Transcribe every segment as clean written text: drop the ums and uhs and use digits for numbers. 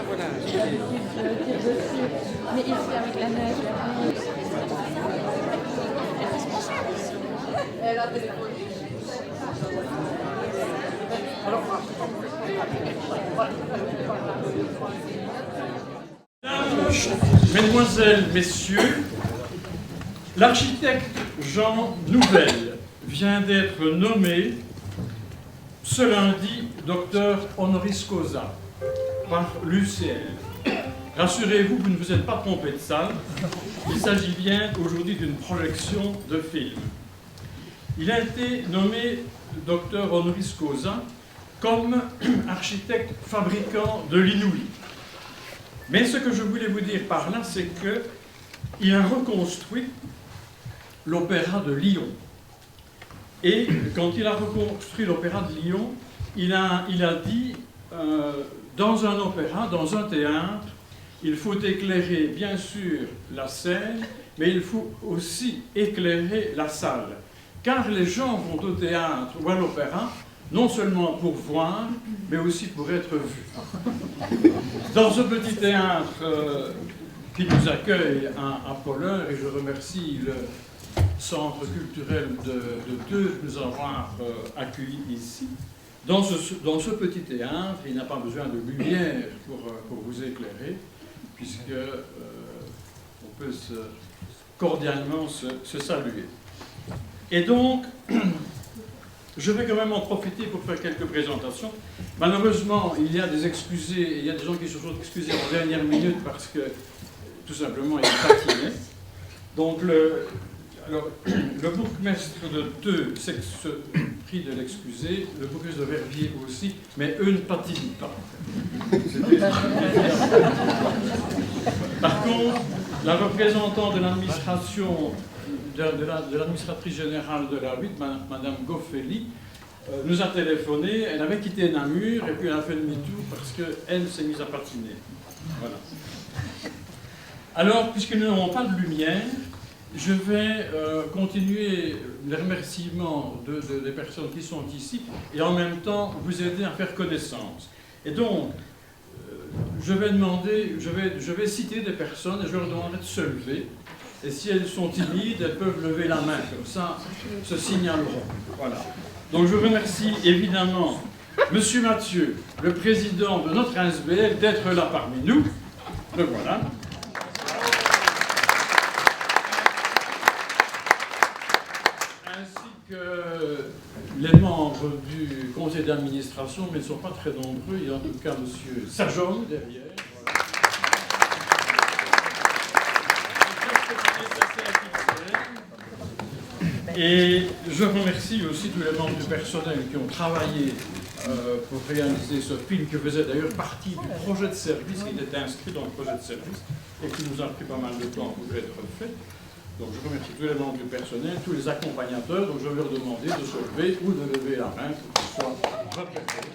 voilà. Mais ici, avec la neige, elle a téléphoné. Mesdemoiselles, Messieurs, l'architecte Jean Nouvel vient d'être nommé ce lundi docteur honoris causa par l'UCL. Rassurez-vous, vous ne vous êtes pas trompé de salle. Il s'agit bien aujourd'hui d'une projection de film. Il a été nommé docteur honoris causa comme architecte fabricant de l'inouï. Mais ce que je voulais vous dire par là, c'est qu'il a reconstruit l'opéra de Lyon. Et quand il a reconstruit l'opéra de Lyon, il a dit, dans un opéra, dans un théâtre, il faut éclairer bien sûr la scène, mais il faut aussi éclairer la salle. Car les gens vont au théâtre ou à l'opéra, non seulement pour voir, mais aussi pour être vus. Dans ce petit théâtre qui nous accueille à Polleur, et je remercie le Centre culturel de Teuge de nous avoir accueillis ici, dans ce petit théâtre, il n'a pas besoin de lumière pour vous éclairer, puisque on peut cordialement se saluer. Et donc, je vais quand même en profiter pour faire quelques présentations. Malheureusement, il y a des excusés, il y a des gens qui se sont excusés en dernière minute parce que, tout simplement, ils patinaient. Donc, le bourgmestre de Teux se prie de l'excuser, le bourgmestre de Verviers aussi, mais eux ne patinent pas. Par contre, la représentante de l'administration, de l'administratrice générale de la 8, Madame Goffelli, nous a téléphoné. Elle avait quitté Namur et puis elle a fait demi-tour parce qu'elle s'est mise à patiner. Voilà. Alors, puisque nous n'avons pas de lumière, je vais continuer les remerciements des personnes qui sont ici et en même temps vous aider à faire connaissance. Et donc, je vais citer des personnes et je leur demanderai de se lever. Et si elles sont timides, elles peuvent lever la main, comme ça, se signaleront. Voilà. Donc je remercie évidemment M. Mathieu, le président de notre ASBL, d'être là parmi nous. Le voilà. Ainsi que les membres du conseil d'administration, mais ils ne sont pas très nombreux. Il y a en tout cas M. Sajom derrière. Et je remercie aussi tous les membres du personnel qui ont travaillé pour réaliser ce film, qui faisait d'ailleurs partie du projet de service, qui était inscrit dans le projet de service et qui nous a pris pas mal de temps pour être fait. Donc je remercie tous les membres du personnel, tous les accompagnateurs. Donc je vais leur demander de se lever ou de lever la main pour qu'ils soient représentés.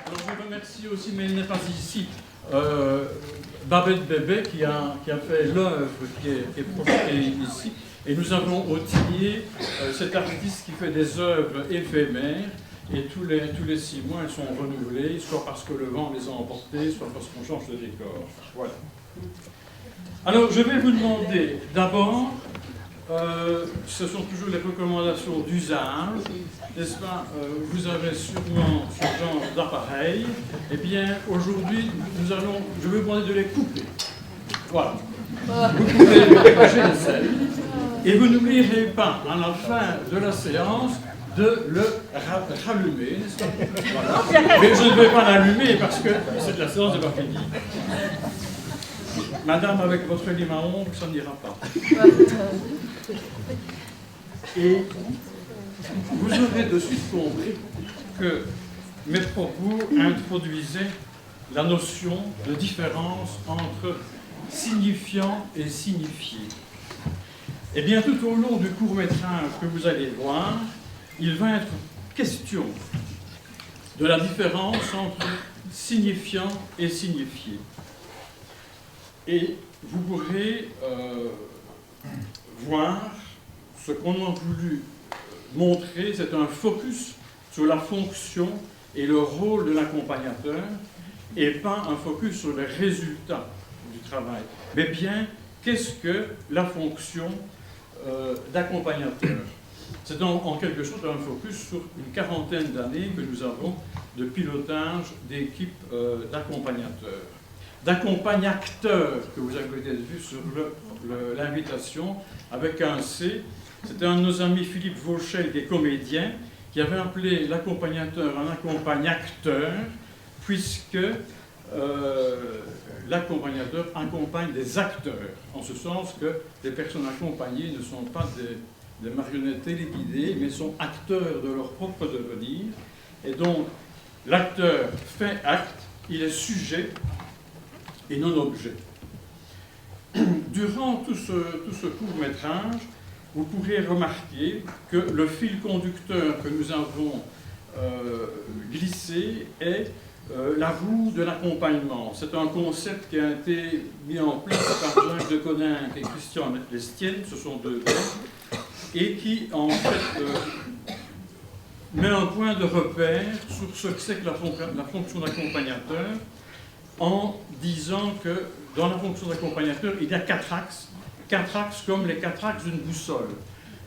Alors je remercie aussi, mais il n'est pas ici, Babette Bébé qui a fait l'œuvre qui est projetée ici. Et nous avons Ottier, cet artiste qui fait des œuvres éphémères. Et tous les 6 mois, elles sont renouvelées, soit parce que le vent les a emportées, soit parce qu'on change de décor. Voilà. Alors, je vais vous demander d'abord, ce sont toujours les recommandations d'usage, n'est-ce pas? Vous avez sûrement ce genre d'appareil. Eh bien, aujourd'hui, je vais vous demander de les couper. Voilà. Vous pouvez partager les selles. Et vous n'oublierez pas, à la fin de la séance, de le rallumer, n'est-ce pas? Voilà. Mais je ne vais pas l'allumer parce que la séance n'est pas finie. Madame, avec votre lime à ongles, ça n'ira pas. Et vous aurez de suite compris que mes propos introduisaient la notion de différence entre signifiant et signifié. Et bien, tout au long du court-métrage que vous allez voir, il va être question de la différence entre signifiant et signifié. Et vous pourrez voir ce qu'on a voulu montrer, c'est un focus sur la fonction et le rôle de l'accompagnateur, et pas un focus sur les résultats du travail, mais bien qu'est-ce que la fonction d'accompagnateur. C'est en quelque sorte un focus sur une quarantaine d'années que nous avons de pilotage d'équipes d'accompagnateurs. D'accompagnacteurs, que vous avez peut-être vu sur l'invitation, avec un C. C'était un de nos amis, Philippe Vauchel, qui est comédien, qui avait appelé l'accompagnateur un accompagnacteur, puisque l'accompagnateur accompagne des acteurs, en ce sens que les personnes accompagnées ne sont pas des marionnettes téléguidées, mais sont acteurs de leur propre devenir. Et donc, l'acteur fait acte, il est sujet et non objet. Durant tout ce court-métrage, vous pourrez remarquer que le fil conducteur que nous avons glissé est la roue de l'accompagnement. C'est un concept qui a été mis en place par Jacques de Coninck et Christian Lestienne, ce sont deux gars, et qui en fait met un point de repère sur ce que c'est que la fonction d'accompagnateur, en disant que dans la fonction d'accompagnateur, il y a quatre axes comme les quatre axes d'une boussole.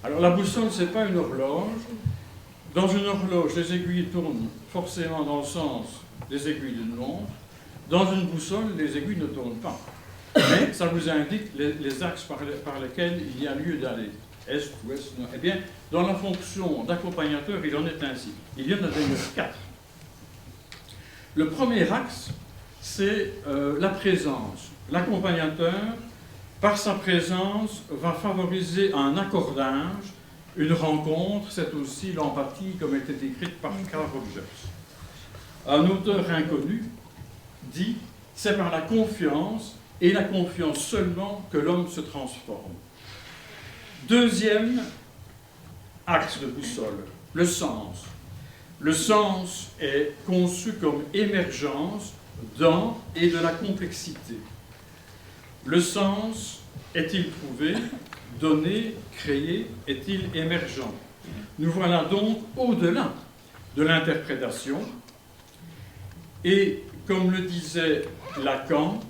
Alors la boussole, ce n'est pas une horloge. Dans une horloge, les aiguilles tournent forcément dans le sens des aiguilles d'une montre. Dans une boussole, les aiguilles ne tournent pas. Mais ça vous indique les axes par lesquels il y a lieu d'aller. Est, ouest, nord. Eh bien, dans la fonction d'accompagnateur, il en est ainsi. Il y en a d'ailleurs quatre. Le premier axe, c'est la présence. L'accompagnateur, par sa présence, va favoriser un accordage, une rencontre. C'est aussi l'empathie, comme elle était décrite par Carl Rogers. Un auteur inconnu dit « c'est par la confiance, et la confiance seulement, que l'homme se transforme ». Deuxième axe de boussole, le sens. Le sens est conçu comme émergence dans et de la complexité. Le sens est-il prouvé, donné, créé, est-il émergent? Nous voilà donc au-delà de l'interprétation. Et comme le disait Lacan,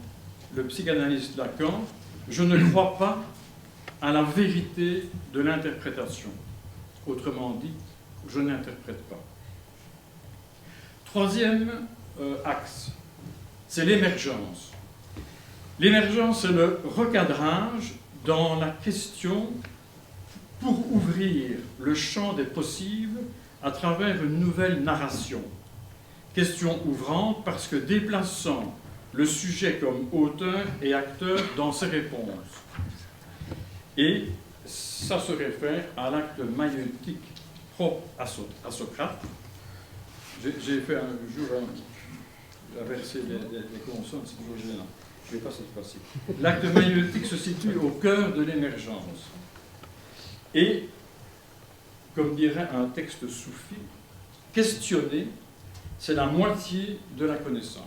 le psychanalyste Lacan, je ne crois pas à la vérité de l'interprétation. Autrement dit, je n'interprète pas. Troisième axe, c'est l'émergence. L'émergence, c'est le recadrage dans la question pour ouvrir le champ des possibles à travers une nouvelle narration. Question ouvrante parce que déplaçant le sujet comme auteur et acteur dans ses réponses. Et ça se réfère à l'acte maïeutique propre à Socrate. J'ai fait un jour inverser les consonnes, c'est toujours gênant. Je ne vais pas cette fois-ci. L'acte maïeutique se situe au cœur de l'émergence. Et, comme dirait un texte soufi, questionner, c'est la moitié de la connaissance.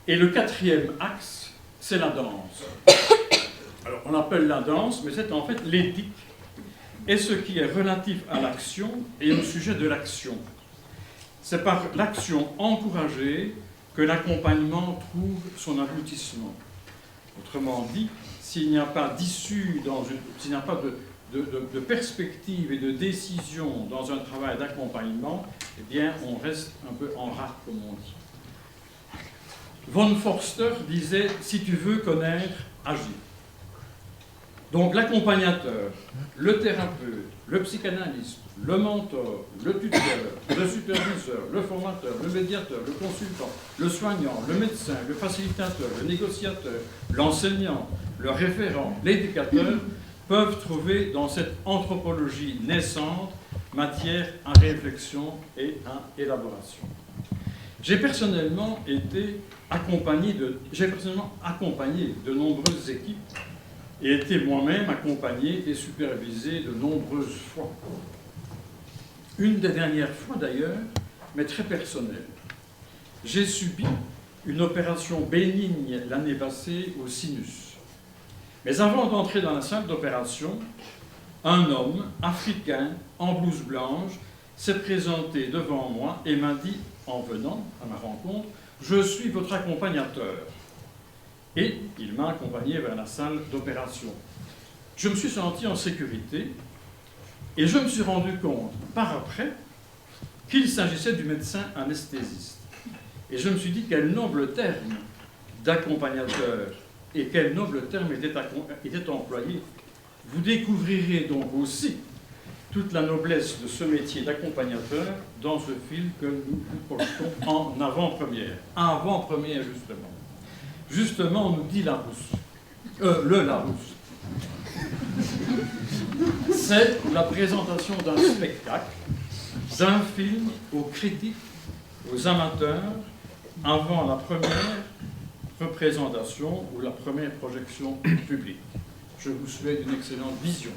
Et le quatrième axe, c'est la danse. Alors, on appelle la danse, mais c'est en fait l'éthique et ce qui est relatif à l'action et au sujet de l'action. C'est par l'action encouragée que l'accompagnement trouve son aboutissement. Autrement dit, s'il n'y a pas d'issue, s'il n'y a pas de perspective et de décision dans un travail d'accompagnement, eh bien, on reste un peu en rate, comme on dit. Von Forster disait « si tu veux connaître, agis ». Donc l'accompagnateur, le thérapeute, le psychanalyste, le mentor, le tuteur, le superviseur, le formateur, le médiateur, le consultant, le soignant, le médecin, le facilitateur, le négociateur, l'enseignant, le référent, l'éducateur peuvent trouver dans cette anthropologie naissante matière à réflexion et à élaboration. J'ai personnellement accompagné de nombreuses équipes et été moi-même accompagné et supervisé de nombreuses fois. Une des dernières fois d'ailleurs, mais très personnelle. J'ai subi une opération bénigne l'année passée au sinus. Mais avant d'entrer dans la salle d'opération, un homme africain en blouse blanche s'est présenté devant moi et m'a dit, en venant à ma rencontre, « Je suis votre accompagnateur ». Et il m'a accompagné vers la salle d'opération. Je me suis senti en sécurité et je me suis rendu compte, par après, qu'il s'agissait du médecin anesthésiste. Et je me suis dit, quel noble terme d'accompagnateur et quel noble terme était employé. Vous découvrirez donc aussi toute la noblesse de ce métier d'accompagnateur dans ce film que nous vous projetons en avant-première. Avant-première, justement. Justement, nous dit Larousse. Le Larousse. C'est la présentation d'un spectacle, d'un film aux critiques, aux amateurs, avant la première représentation ou la première projection publique. Je vous souhaite une excellente vision.